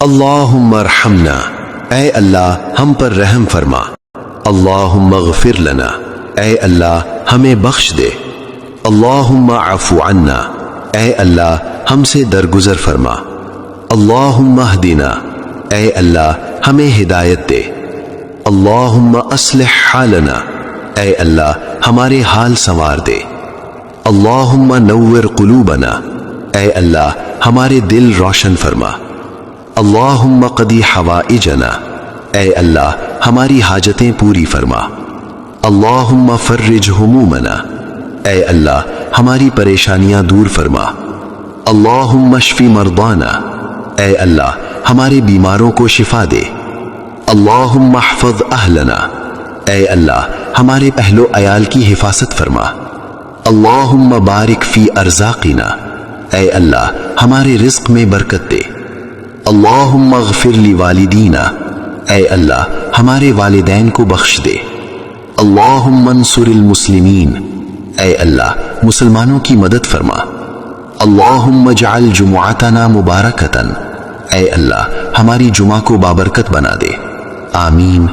اللہم ارحمنا، اے اللہ ہم پر رحم فرما۔ اللہم اغفر لنا، اے اللہ ہمیں بخش دے۔ اللہم عفو عنا، اے اللہ ہم سے درگزر فرما۔ اللہم اہدنا، اے اللہ ہمیں ہدایت دے۔ اللہم اصلح حالنا، اے اللہ ہمارے حال سنوار دے۔ اللہم نور قلوبنا، اے اللہ ہمارے دل روشن فرما۔ اللہم قضی حوائجنا، اے اللہ ہماری حاجتیں پوری فرما۔ اللہم فرج ہمومنا، اے اللہ ہماری پریشانیاں دور فرما۔ اللہم اشفی مرضانا، اے اللہ ہمارے بیماروں کو شفا دے۔ اللہم احفظ اہلنا، اے اللہ ہمارے اہل و عیال کی حفاظت فرما۔ اللہم بارک فی ارزاقنا، اے اللہ ہمارے رزق میں برکت دے۔ اللہم اغفر لوالدینا، اے اللہ ہمارے والدین کو بخش دے۔ اللہم انصر المسلمین، اے اللہ مسلمانوں کی مدد فرما۔ اللہم اجعل جمعتنا مبارکتا، اے اللہ ہماری جمعہ کو بابرکت بنا دے۔ آمین۔